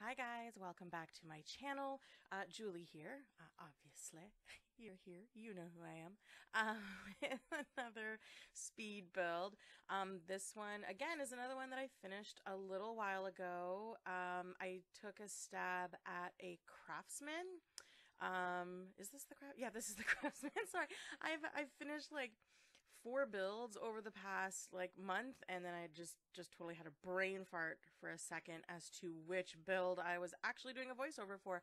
Hi guys, welcome back to my channel. Julie here, obviously. You're here, you know who I am. Another speed build. This one, again, is another one that I finished a little while ago. I took a stab at a Craftsman. Is this the craft? Yeah, this is the Craftsman. Sorry, I've finished like 4 builds over the past like month, and then I just totally had a brain fart for a second as to which build I was actually doing a voiceover for.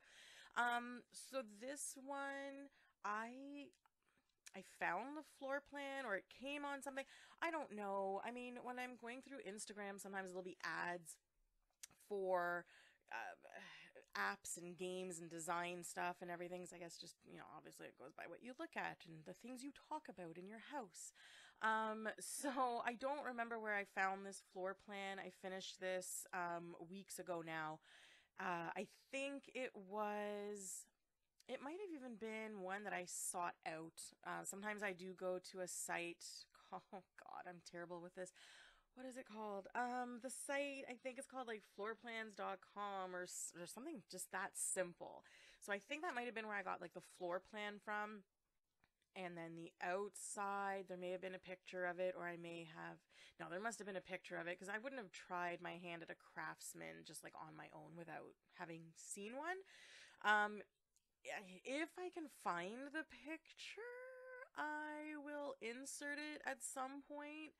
So this one, I found the floor plan, or it came on something. I don't know. I mean, when I'm going through Instagram, sometimes there'll be ads for uh, apps and games and design stuff and everything. So I guess just, obviously it goes by what you look at and the things you talk about in your house. So I don't remember where I found this floor plan. I finished this weeks ago now. I think it might have even been one that I sought out. Sometimes I do go to a site called, oh God, I'm terrible with this. What is it called? The site, I think it's called like floorplans.com or something just that simple. So I think that might have been where I got like the floor plan from. And then the outside, there may have been a picture of it, or I may have, no, there must have been a picture of it, because I wouldn't have tried my hand at a Craftsman just like on my own without having seen one. If I can find the picture, I will insert it at some point,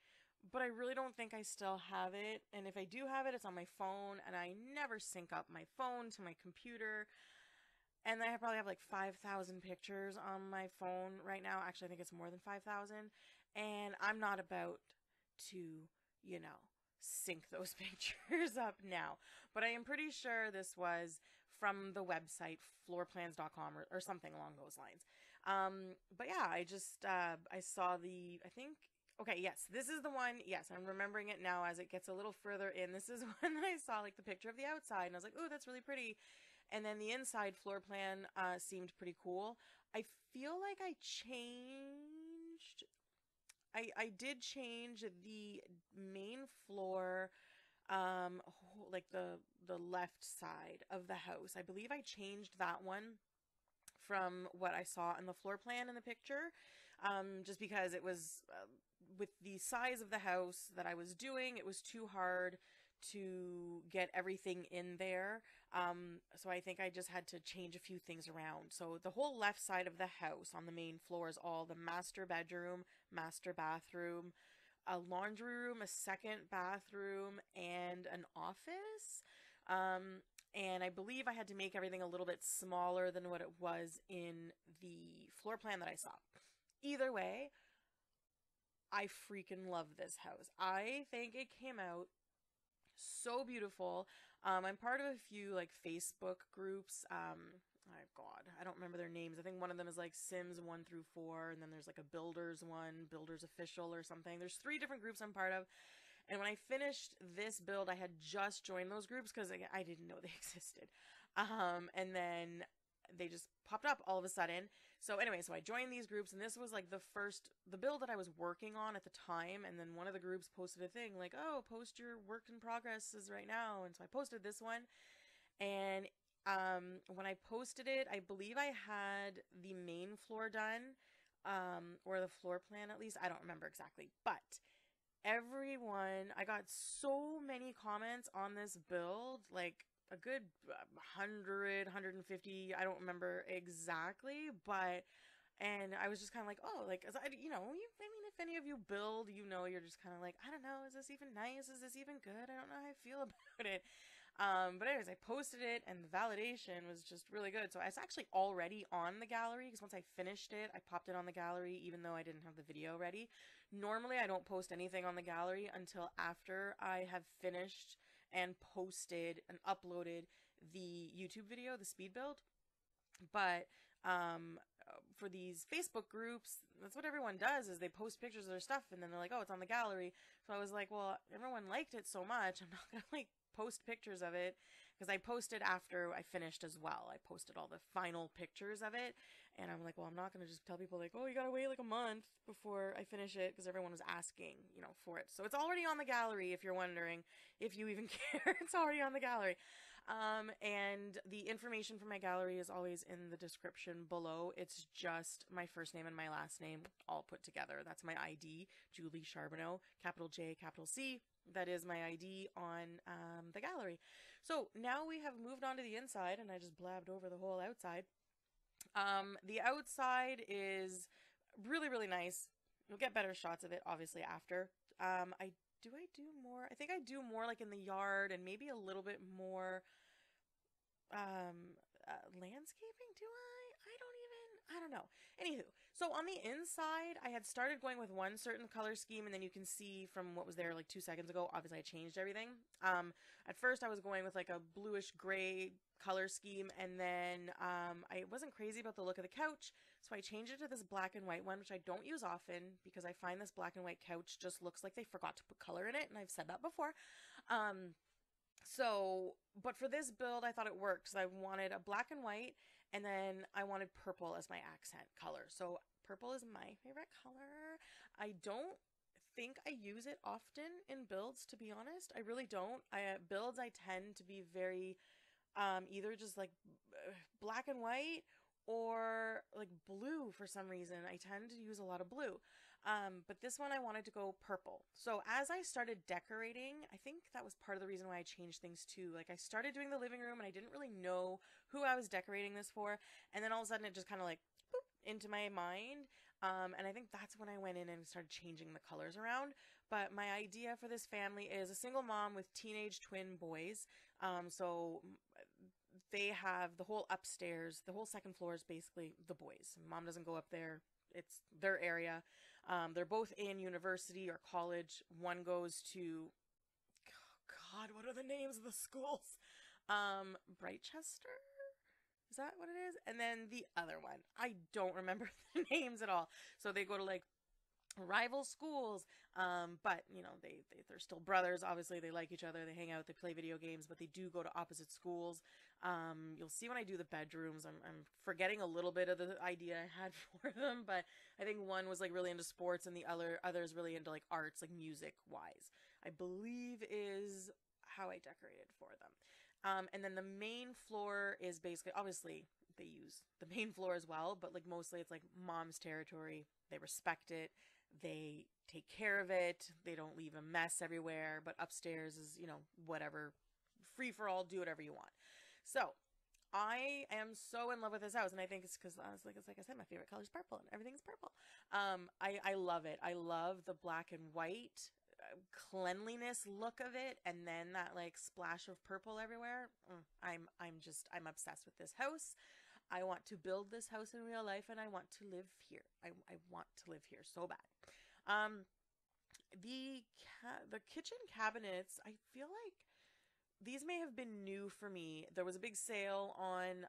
but I really don't think I still have it. And if I do have it, it's on my phone, and I never sync up my phone to my computer. And I probably have like 5,000 pictures on my phone right now. Actually, I think it's more than 5,000. And I'm not about to, sync those pictures up now. But I am pretty sure this was from the website floorplans.com or something along those lines. But yeah, I saw I think, okay, yes, this is the one. Yes, I'm remembering it now as it gets a little further in. This is one that I saw like the picture of the outside and I was like, oh, that's really pretty. And then the inside floor plan seemed pretty cool. I feel like I did change the main floor, like the left side of the house. I believe I changed that one from what I saw in the floor plan in the picture, just because it was with the size of the house that I was doing, it was too hard to get everything in there. So I think I just had to change a few things around. So the whole left side of the house on the main floor is all the master bedroom, master bathroom, a laundry room, a second bathroom, and an office. And I believe I had to make everything a little bit smaller than what it was in the floor plan that I saw. Either way, I freaking love this house. I think it came out so beautiful. I'm part of a few like Facebook groups. Oh God, I don't remember their names. I think one of them is like Sims 1 through 4, and then there's like a Builders one, Builders Official or something. There's 3 different groups I'm part of. And when I finished this build, I had just joined those groups because I didn't know they existed. And then they just popped up all of a sudden. So anyway, so I joined these groups, and this was like the build that I was working on at the time. And then one of the groups posted a thing like, oh, post your work in progresses right now. And so I posted this one. And when I posted it, I believe I had the main floor done, or the floor plan at least. I don't remember exactly, but I got so many comments on this build, like a good 100, 150, I don't remember exactly, and I was just kind of like, oh, like, I mean, if any of you build, you're just kind of like, I don't know, is this even nice? Is this even good? I don't know how I feel about it. But anyways, I posted it, and the validation was just really good. So it's actually already on the gallery, because once I finished it, I popped it on the gallery, even though I didn't have the video ready. Normally, I don't post anything on the gallery until after I have finished and posted and uploaded the YouTube video, the speed build. But for these Facebook groups, that's what everyone does, is they post pictures of their stuff and then they're like, oh, it's on the gallery. So I was like, well, everyone liked it so much, I'm not gonna like post pictures of it, because I posted after I finished as well. I posted all the final pictures of it, and I'm like, well, I'm not gonna just tell people like, oh, you gotta wait like a month before I finish it, because everyone was asking, for it. So it's already on the gallery, if you're wondering, if you even care. It's already on the gallery. And the information for my gallery is always in the description below. It's just my first name and my last name all put together. That's my ID, Julie Charbonneau, capital J, capital C. That is my ID on the gallery. So now we have moved on to the inside, and I just blabbed over the whole outside. The outside is really, really nice. You'll get better shots of it, obviously, after. I do more? I think I do more like in the yard and maybe a little bit more landscaping. Do I? I don't know. Anywho, so on the inside, I had started going with one certain color scheme, and then you can see from what was there like 2 seconds ago, obviously I changed everything. At first I was going with like a bluish gray color scheme, and then I wasn't crazy about the look of the couch, so I changed it to this black and white one, which I don't use often because I find this black and white couch just looks like they forgot to put color in it, and I've said that before. But for this build, I thought it worked. So I wanted a black and white, and then I wanted purple as my accent color. So purple is my favorite color. I don't think I use it often in builds, to be honest. I really don't. Builds, I tend to be very either just like black and white or like blue for some reason. I tend to use a lot of blue. But this one I wanted to go purple. So as I started decorating, I think that was part of the reason why I changed things too. Like I started doing the living room and I didn't really know who I was decorating this for. And then all of a sudden it just kind of like boop, into my mind. And I think that's when I went in and started changing the colors around. But my idea for this family is a single mom with teenage twin boys. So they have the whole upstairs, the whole second floor is basically the boys. Mom doesn't go up there. It's their area. They're both in university or college. One goes to, God, what are the names of the schools? Brightchester? Is that what it is? And then the other one, I don't remember the names at all. So they go to like rival schools, but you know they're still brothers. Obviously they like each other, they hang out, they play video games, but they do go to opposite schools. You'll see when I do the bedrooms, I'm forgetting a little bit of the idea I had for them, but I think one was like really into sports and the other's really into like arts, like music wise, I believe is how I decorated for them. And then the main floor is basically, obviously they use the main floor as well, but like mostly it's like mom's territory. They respect it. They take care of it. They don't leave a mess everywhere, but upstairs is, you know, whatever, free for all, do whatever you want. So I am so in love with this house, and I think it's because it's like I said, my favorite color is purple, and everything's purple. I love it. I love the black and white cleanliness look of it, and then that like splash of purple everywhere. I'm obsessed with this house. I want to build this house in real life, and I want to live here. I want to live here so bad. The kitchen cabinets, I feel like these may have been new for me. There was a big sale on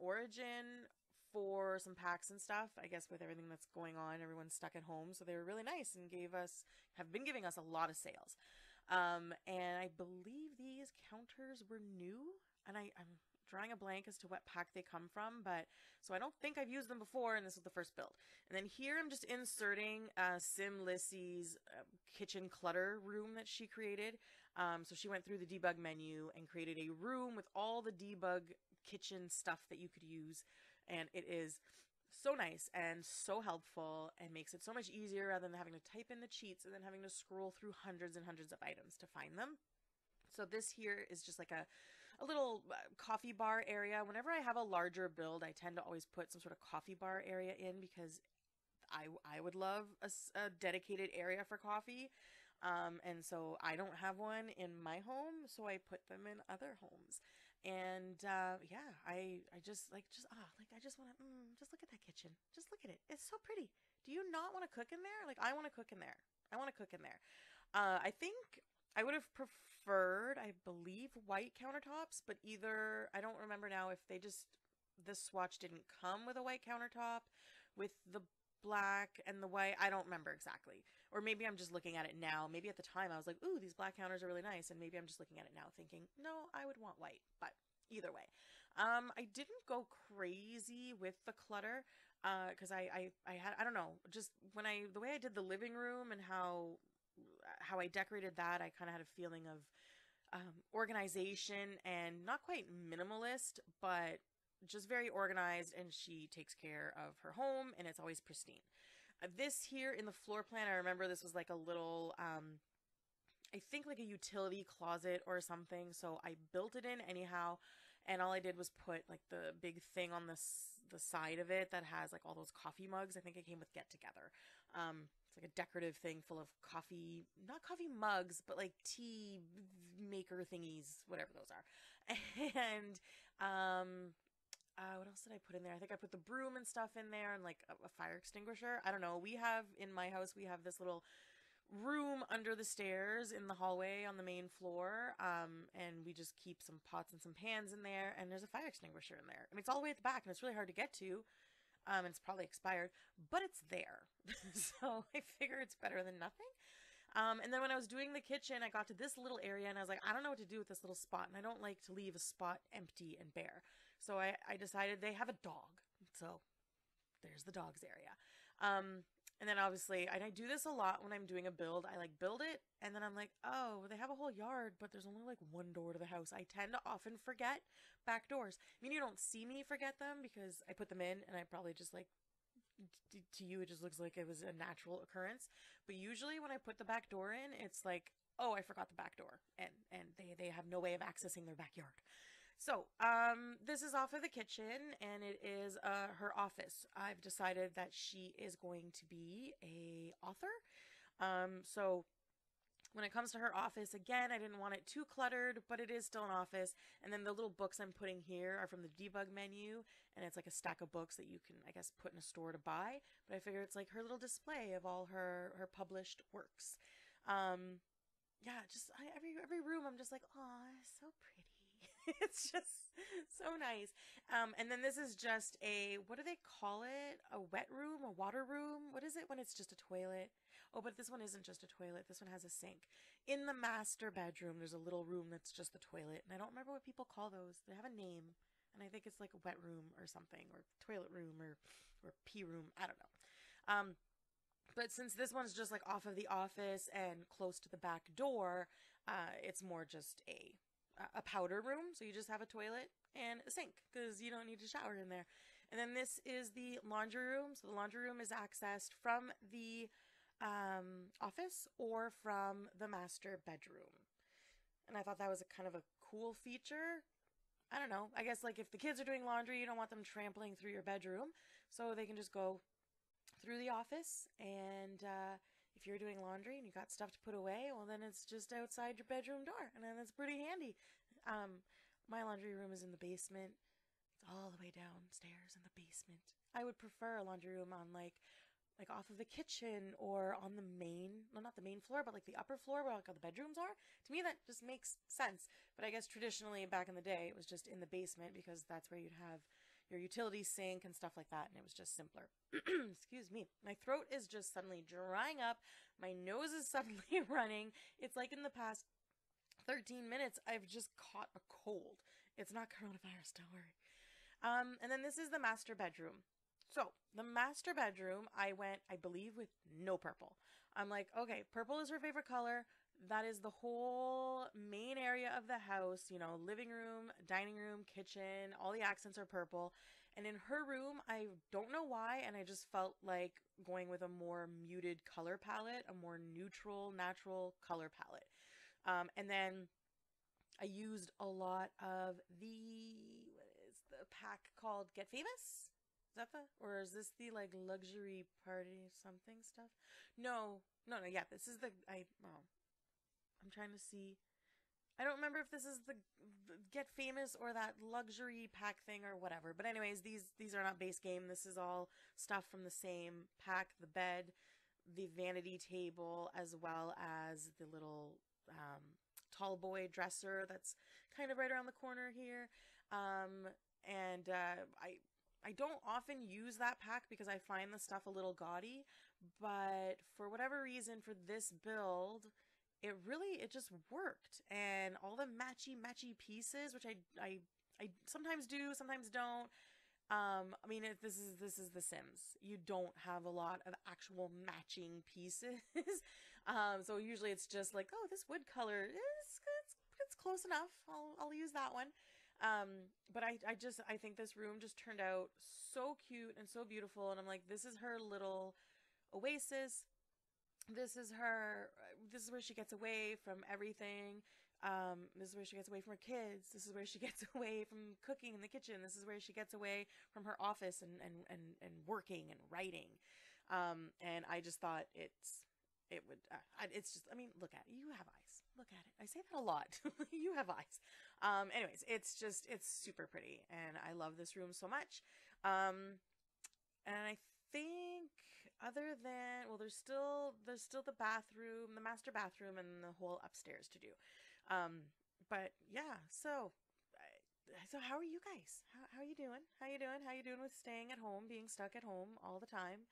Origin for some packs and stuff. I guess with everything that's going on, everyone's stuck at home, so they were really nice and have been giving us a lot of sales. And I believe these counters were new, and I'm drawing a blank as to what pack they come from, but so I don't think I've used them before, and this is the first build. And then here I'm just inserting Sim Lissy's kitchen clutter room that she created. So she went through the debug menu and created a room with all the debug kitchen stuff that you could use, and it is so nice and so helpful and makes it so much easier rather than having to type in the cheats and then having to scroll through hundreds and hundreds of items to find them. So this here is just like a little coffee bar area. Whenever I have a larger build, I tend to always put some sort of coffee bar area in because I would love a dedicated area for coffee. And so I don't have one in my home, so I put them in other homes. And yeah, I just I just want to just look at that kitchen. Just look at it. It's so pretty. Do you not want to cook in there? Like I want to cook in there. I want to cook in there. I think I would have preferred, I believe, white countertops, but either, I don't remember now if this swatch didn't come with a white countertop with the black and the white. I don't remember exactly. Or maybe I'm just looking at it now. Maybe at the time I was like, ooh, these black counters are really nice. And maybe I'm just looking at it now thinking, no, I would want white. But either way, I didn't go crazy with the clutter because I had, I don't know, just the way I did the living room and how I decorated that, I kind of had a feeling of organization and not quite minimalist, but just very organized. And she takes care of her home, and it's always pristine. This here in the floor plan, I remember this was like a little, I think like a utility closet or something. So I built it in anyhow. And all I did was put like the big thing on the side of it that has like all those coffee mugs. I think it came with Get Together. It's like a decorative thing full of coffee, not coffee mugs, but like tea maker thingies, whatever those are. And what else did I put in there? I think I put the broom and stuff in there and like a fire extinguisher. I don't know. We have in my house, we have this little room under the stairs in the hallway on the main floor. And we just keep some pots and some pans in there, and there's a fire extinguisher in there. I mean, it's all the way at the back, and it's really hard to get to. It's probably expired, but it's there. So I figure it's better than nothing. And then when I was doing the kitchen, I got to this little area, and I was like, I don't know what to do with this little spot, and I don't like to leave a spot empty and bare. So I decided they have a dog. So there's the dog's area. And then obviously, and I do this a lot when I'm doing a build. I like build it, and then I'm like, oh, they have a whole yard, but there's only like one door to the house. I tend to often forget back doors. I mean, you don't see me forget them because I put them in, and I probably just like, to you, it just looks like it was a natural occurrence. But usually when I put the back door in, it's like, oh, I forgot the back door, and they have no way of accessing their backyard. So, this is off of the kitchen, and it is her office. I've decided that she is going to be a author. So when it comes to her office, again, I didn't want it too cluttered, but it is still an office. And then the little books I'm putting here are from the debug menu, and it's like a stack of books that you can, I guess, put in a store to buy. But I figure it's like her little display of all her published works. Yeah, just every room I'm just like, oh, so pretty. It's just so nice. And then this is just a, what do they call it? A wet room, a water room? What is it when it's just a toilet? Oh, but this one isn't just a toilet. This one has a sink. In the master bedroom, there's a little room that's just a toilet. And I don't remember what people call those. They have a name. And I think it's like a wet room or something, or toilet room or pee room. I don't know. But since this one's just like off of the office and close to the back door, it's more just a powder room. So you just have a toilet and a sink because you don't need to shower in there. And then this is the laundry room. So the laundry room is accessed from the office or from the master bedroom. And I thought that was a kind of a cool feature. I don't know. I guess like if the kids are doing laundry, you don't want them trampling through your bedroom. So they can just go through the office, and if you're doing laundry and you got stuff to put away, well, then it's just outside your bedroom door, and then it's pretty handy. My laundry room is in the basement. It's all the way downstairs in the basement. I would prefer a laundry room on like off of the kitchen or on the main, well, not the main floor, but like the upper floor where like all the bedrooms are. To me, that just makes sense. But I guess traditionally back in the day, it was just in the basement because that's where you'd have your utility sink and stuff like that, and it was just simpler. Excuse me. My throat is just suddenly drying up. My nose is suddenly running. It's like in the past 13 minutes, I've just caught a cold. It's not coronavirus, don't worry. And then this is the master bedroom. So the master bedroom, I went, I believe, with no purple. I'm like, okay, purple is her favorite color. That is the whole main area of the house, you know, living room, dining room, kitchen, all the accents are purple. And in her room, I don't know why, and I just felt like going with a more muted color palette, a more neutral, natural color palette. And then I used a lot of what is the pack called Get Famous? Is that or is this the like luxury party something stuff? No, yeah, this is I'm trying to see. I don't remember if this is the Get Famous or that luxury pack thing or whatever. But anyways, these are not base game. This is all stuff from the same pack. The bed, the vanity table, as well as the little tall boy dresser that's kind of right around the corner here. And I don't often use that pack because I find the stuff a little gaudy. But for whatever reason, for this build, it just worked. And all the matchy pieces, which I sometimes do, sometimes don't. I mean, this is The Sims. You don't have a lot of actual matching pieces. So usually it's just like, oh, this wood color it's it's close enough. I'll use that one. But I think this room just turned out so cute and so beautiful, and I'm like, this is her little oasis. This is her. This is where she gets away from everything. This is where she gets away from her kids. This is where she gets away from cooking in the kitchen. This is where she gets away from her office and working and writing. And I just thought it's just, I mean, look at it. You have eyes. Look at it. I say that a lot. You have eyes. Anyways, it's super pretty, and I love this room so much. And I think other than, well, there's still the bathroom, the master bathroom, and the whole upstairs to do. But yeah, so how are you guys? How are you doing? How you doing? How you doing with staying at home, being stuck at home all the time?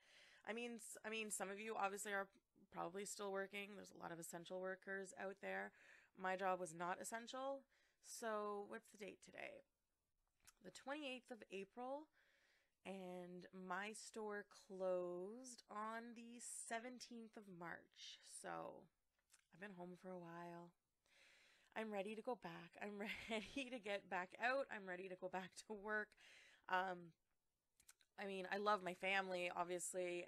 I mean, some of you obviously are probably still working. There's a lot of essential workers out there. My job was not essential. So, what's the date today? The 28th of April, and my store closed on the 17th of March. So, I've been home for a while. I'm ready to go back. I'm ready to get back out. I'm ready to go back to work. Um, I mean, I love my family, obviously,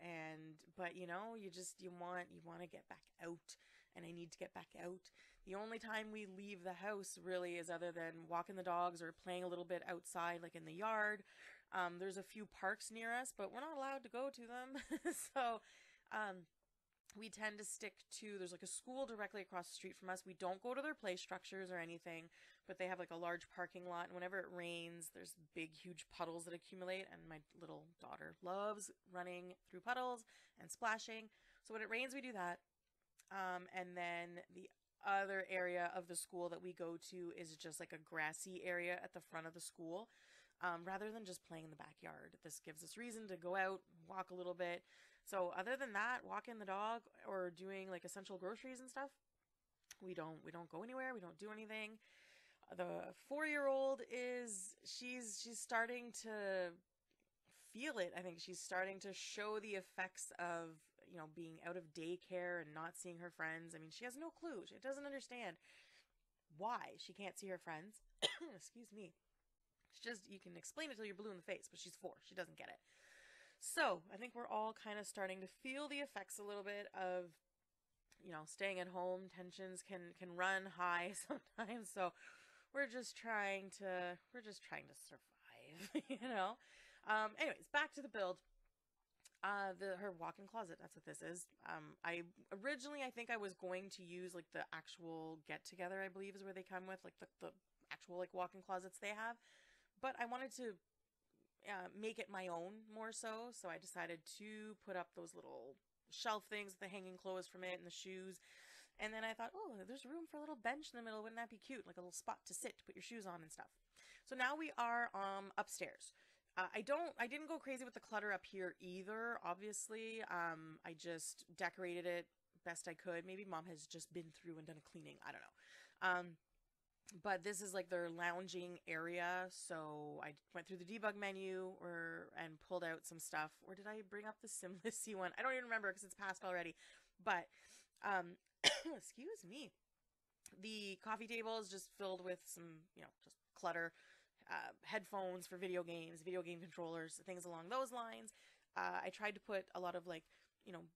but you want to get back out, and I need to get back out. The only time we leave the house really is other than walking the dogs or playing a little bit outside, like in the yard. There's a few parks near us, but we're not allowed to go to them. So, um, we tend to stick to, there's like a school directly across the street from us. We don't go to their play structures or anything, but they have like a large parking lot, and whenever it rains, there's big huge puddles that accumulate, and my little daughter loves running through puddles and splashing. So when it rains, we do that. And then the other area of the school that we go to is just like a grassy area at the front of the school, rather than just playing in the backyard. This gives us reason to go out, walk a little bit. So other than that, walking the dog or doing like essential groceries and stuff, we don't go anywhere. We don't do anything. The 4-year-old she's starting to feel it. I think she's starting to show the effects of, being out of daycare and not seeing her friends. I mean, she has no clue. She doesn't understand why she can't see her friends. Excuse me. It's just, you can explain it till you're blue in the face, but she's 4. She doesn't get it. So I think we're all kind of starting to feel the effects a little bit of, staying at home. Tensions can run high sometimes. So we're just trying to survive. Anyways, back to the build. Her walk-in closet. That's what this is. I think I was going to use like the actual get together, I believe is where they come with, like the actual like walk-in closets they have. But I wanted to make it my own more so. So I decided to put up those little shelf things, the hanging clothes from it and the shoes. And then I thought, oh, there's room for a little bench in the middle. Wouldn't that be cute? Like a little spot to sit, to put your shoes on and stuff. So now we are upstairs. I didn't go crazy with the clutter up here either, obviously. I just decorated it best I could. Maybe mom has just been through and done a cleaning. I don't know. But this is like their lounging area. So I went through the debug menu and pulled out some stuff. Or did I bring up the Simlissy one? I don't even remember because it's passed already. But, excuse me. The coffee table is just filled with some, just clutter. Headphones for video games, video game controllers, things along those lines. I tried to put a lot of like,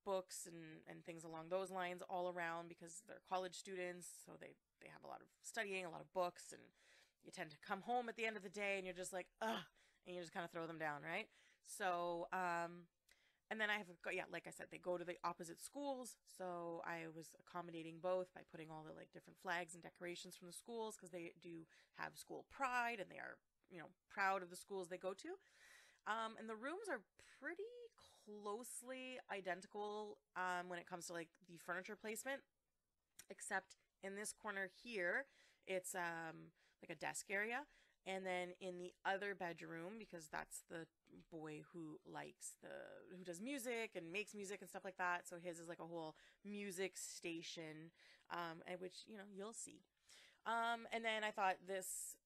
books and things along those lines all around because they're college students, so they have a lot of studying, a lot of books, and you tend to come home at the end of the day and you're just like, ugh, and you just kind of throw them down, right? So, and then like I said, they go to the opposite schools, so I was accommodating both by putting all the like different flags and decorations from the schools because they do have school pride and they are, proud of the schools they go to. And the rooms are pretty closely identical when it comes to like the furniture placement, except in this corner here, it's like a desk area. And then in the other bedroom, because that's the boy who does music and makes music and stuff like that. So his is like a whole music station, and which, you'll see. And then I thought this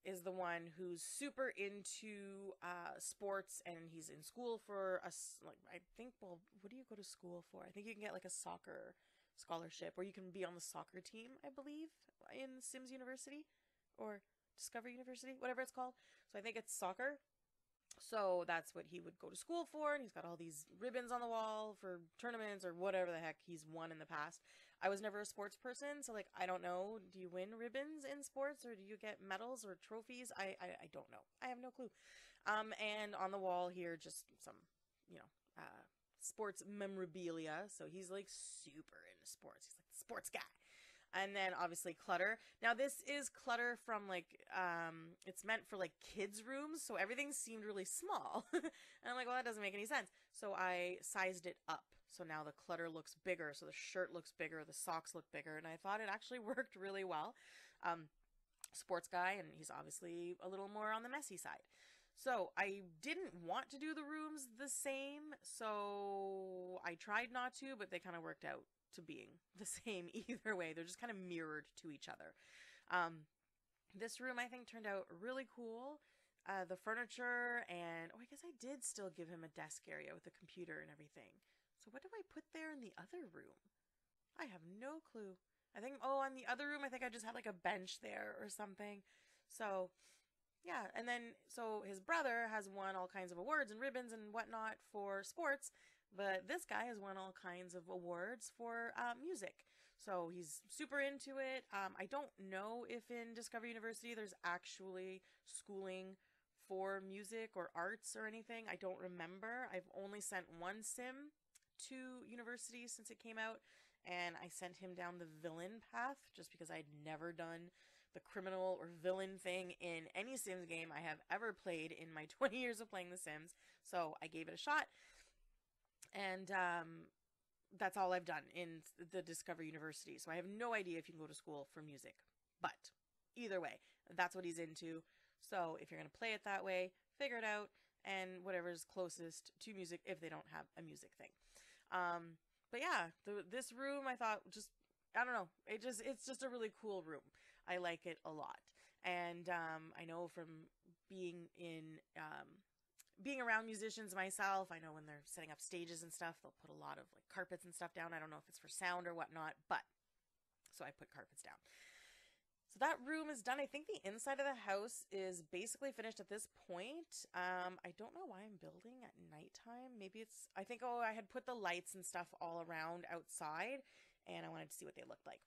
is the one who's super into sports, and he's in school for like, I think, well, what do you go to school for? I think you can get like a soccer scholarship, or you can be on the soccer team, I believe, in Sims University or Discover University, whatever it's called. So I think it's soccer. So that's what he would go to school for, and he's got all these ribbons on the wall for tournaments or whatever the heck he's won in the past. I was never a sports person, so like I don't know. Do you win ribbons in sports, or do you get medals or trophies? I don't know. I have no clue. And on the wall here, just some, you know, sports memorabilia. So he's like super into sports. He's like the sports guy. And then obviously clutter. Now this is clutter from like, it's meant for like kids' rooms, so everything seemed really small. And I'm like, well, that doesn't make any sense. So I sized it up. So now the clutter looks bigger, so the shirt looks bigger, the socks look bigger, and I thought it actually worked really well. Sports guy, and he's obviously a little more on the messy side. So I didn't want to do the rooms the same, so I tried not to, but they kind of worked out to being the same either way. They're just kind of mirrored to each other. This room I think turned out really cool. The furniture, and I guess I did still give him a desk area with a computer and everything. So what do I put there in the other room? I have no clue. I think, on the other room, I think I just had like a bench there or something. So yeah, and then so his brother has won all kinds of awards and ribbons and whatnot for sports, but this guy has won all kinds of awards for music. So he's super into it. I don't know if in Discover University there's actually schooling for music or arts or anything. I don't remember. I've only sent one sim to university since it came out, and I sent him down the villain path just because I'd never done the criminal or villain thing in any Sims game I have ever played in my 20 years of playing The Sims. So I gave it a shot, and that's all I've done in the Discover University. So I have no idea if you can go to school for music, but either way, that's what he's into. So if you're going to play it that way, figure it out, and whatever's closest to music if they don't have a music thing. But yeah, this room I thought just, I don't know, it's just a really cool room. I like it a lot. And I know from being around musicians myself, I know when they're setting up stages and stuff, they'll put a lot of like carpets and stuff down. I don't know if it's for sound or whatnot, but so I put carpets down. So that room is done. I think the inside of the house is basically finished at this point. I don't know why I'm building at nighttime. Maybe it's, I think, I had put the lights and stuff all around outside, and I wanted to see what they looked like.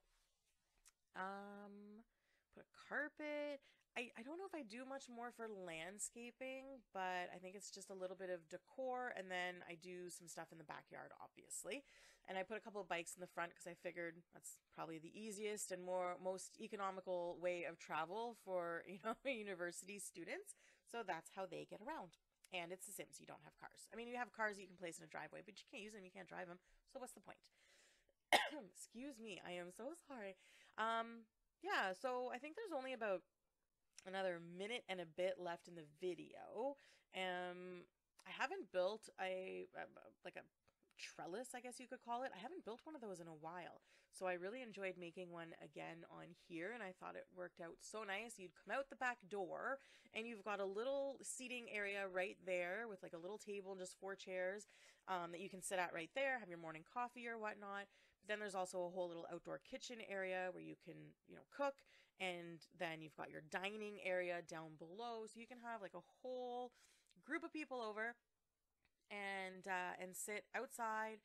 Put a carpet. I don't know if I do much more for landscaping, but I think it's just a little bit of decor, and then I do some stuff in the backyard, obviously. And I put a couple of bikes in the front because I figured that's probably the easiest and most economical way of travel for, university students. So that's how they get around. And it's The Sims. You don't have cars. I mean, you have cars that you can place in a driveway, but you can't use them. You can't drive them. So what's the point? Excuse me. I am so sorry. Yeah, so I think there's only about another minute and a bit left in the video. I haven't built a trellis, I guess you could call it. I haven't built one of those in a while. So I really enjoyed making one again on here, and I thought it worked out so nice. You'd come out the back door, and you've got a little seating area right there with like a little table and just 4 chairs that you can sit at right there, have your morning coffee or whatnot. But then there's also a whole little outdoor kitchen area where you can, cook, and then you've got your dining area down below, so you can have like a whole group of people over and sit outside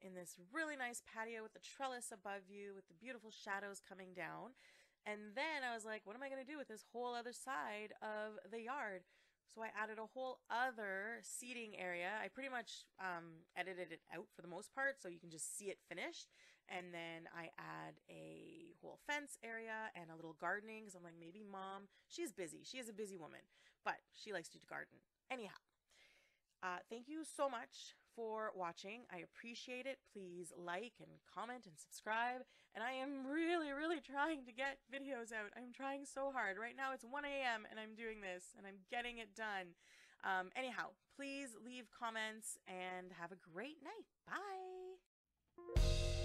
in this really nice patio with the trellis above you with the beautiful shadows coming down. And then I was like, what am I going to do with this whole other side of the yard? So I added a whole other seating area. I pretty much edited it out for the most part, so you can just see it finished. And then I add a whole fence area and a little gardening, because I'm like, maybe mom, she's busy. She is a busy woman, but she likes to garden. Anyhow, thank you so much for watching. I appreciate it. Please like and comment and subscribe. And I am really, really trying to get videos out. I'm trying so hard. Right now it's 1 a.m. and I'm doing this and I'm getting it done. Anyhow, please leave comments and have a great night. Bye.